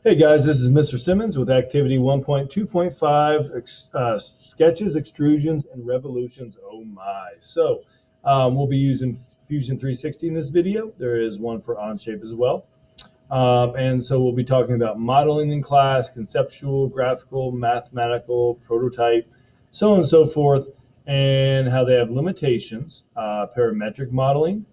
Hey guys, this is Mr. Simmons with Activity 1.2.5 Sketches, Extrusions, and Revolutions. Oh my. We'll be using Fusion 360 in this video. There is one for Onshape as well. And so we'll be talking about modeling in class, conceptual, graphical, mathematical, prototype, so on and so forth, and how they have limitations, parametric modeling,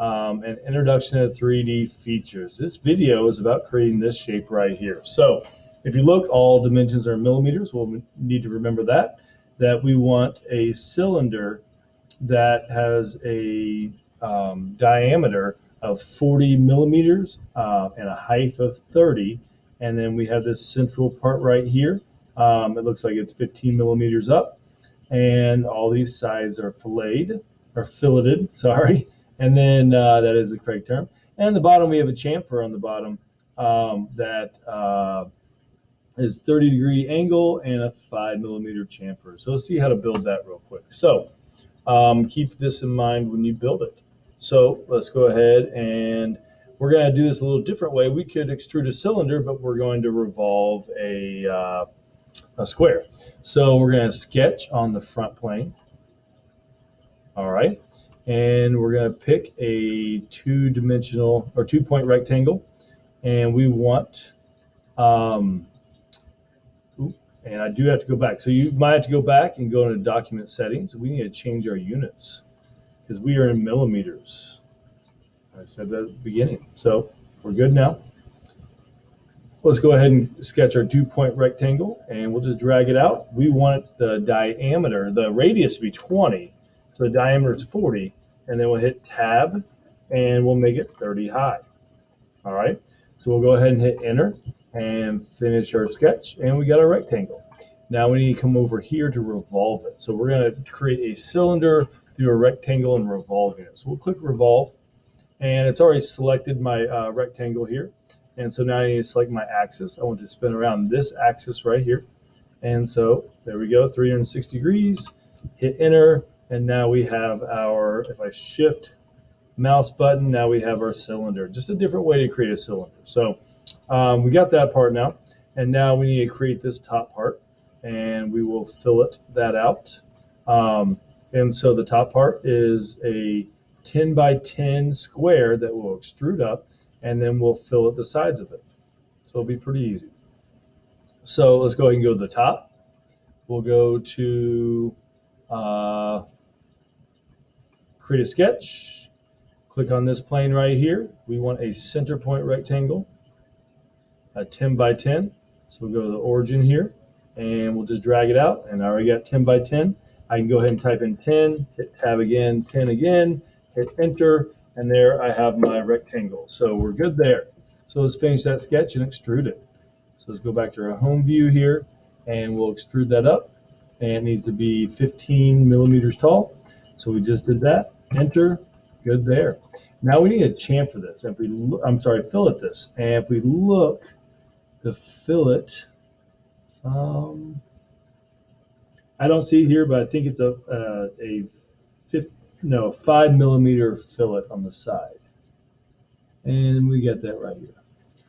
and introduction to 3D features. This video is about creating this shape right here. So if you look, all dimensions are millimeters. We'll need to remember that we want a cylinder that has a diameter of 40 millimeters and a height of 30. And then we have this central part right here. It looks like it's 15 millimeters up. And all these sides are filleted, sorry. And then that is the correct term. And the bottom, we have a chamfer on the bottom that is 30-degree angle and a 5 millimeter chamfer. So let's see how to build that real quick. So keep this in mind when you build it. So let's go ahead, and we're going to do this a little different way. We could extrude a cylinder, but we're going to revolve a square. So we're going to sketch on the front plane. All right. And we're going to pick a two-dimensional or two-point rectangle. And we want, and I do have to go back. So you might have to go back and go into document settings. We need to change our units because we are in millimeters. I said that at the beginning. So we're good now. Let's go ahead and sketch our two-point rectangle, and we'll just drag it out. We want the diameter, the radius to be 20. So the diameter is 40. And then we'll hit tab and we'll make it 30 high. All right, so we'll go ahead and hit enter and finish our sketch, and we got our rectangle. Now we need to come over here to revolve it. So we're going to create a cylinder through a rectangle and revolving it. So we'll click revolve, and it's already selected my rectangle here. And so now I need to select my axis. I want to spin around this axis right here. And so there we go, 360 degrees, hit enter. And now we have our, if I shift mouse button, now we have our cylinder. Just a different way to create a cylinder. So we got that part now. And now we need to create this top part. And we will fillet that out. And so the top part is a 10 by 10 square that will extrude up. And then we'll fillet the sides of it. So it'll be pretty easy. So let's go ahead and go to the top. We'll go to create a sketch, click on this plane right here. We want a center point rectangle, a 10 by 10. So we'll go to the origin here and we'll just drag it out. And I already got 10 by 10. I can go ahead and type in 10, hit tab again, 10 again, hit enter, and there I have my rectangle. So we're good there. So let's finish that sketch and extrude it. So let's go back to our home view here and we'll extrude that up. And it needs to be 15 millimeters tall. So we just did that. Enter, good there. Now we need to chamfer this. If we fillet this. And if we look, the fillet, I don't see it here, but I think it's a 5 millimeter fillet on the side. And we get that right here.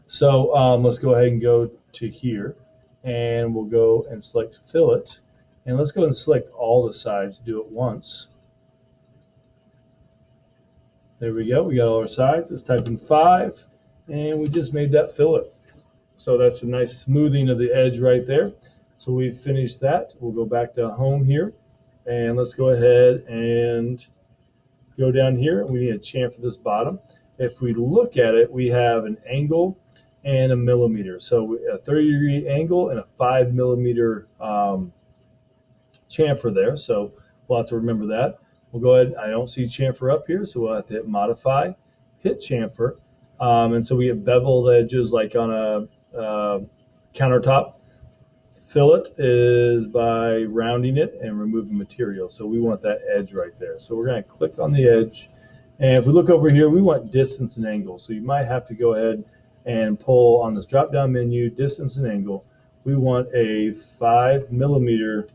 So let's go ahead and go to here, and we'll go and select fillet. And let's go and select all the sides, do it once. There we go, we got all our sides. Let's type in 5, and we just made that fillet. So that's a nice smoothing of the edge right there. So we've finished that. We'll go back to home here, and let's go ahead and go down here. We need to chamfer this bottom. If we look at it, we have an angle and a millimeter. So a 30-degree angle and a 5 millimeter chamfer there. So we'll have to remember that. We'll go ahead. I don't see chamfer up here, so we'll have to hit modify, hit chamfer. And so we get beveled edges like on a countertop. Fillet is by rounding it and removing material. So we want that edge right there. So we're going to click on the edge. And if we look over here, we want distance and angle. So you might have to go ahead and pull on this drop-down menu, distance and angle. We want a 5 millimeter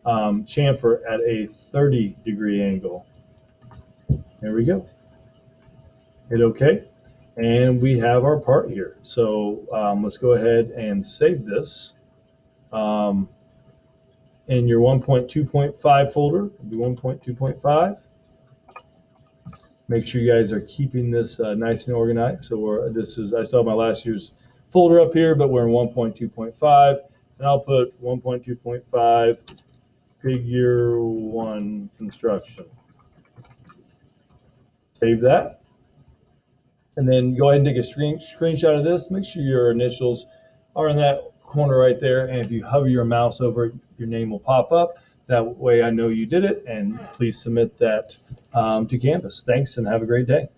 chamfer at a 30-degree angle. There we go. Hit OK. And we have our part here. So let's go ahead and save this. In your 1.2.5 folder, it'll be 1.2.5. Make sure you guys are keeping this nice and organized. So I still have my last year's folder up here, but we're in 1.2.5, and I'll put 1.2.5 figure 1 construction. Save that. And then go ahead and take a screenshot of this. Make sure your initials are in that corner right there. And if you hover your mouse over it, your name will pop up. That way I know you did it. And please submit that to Canvas. Thanks and have a great day.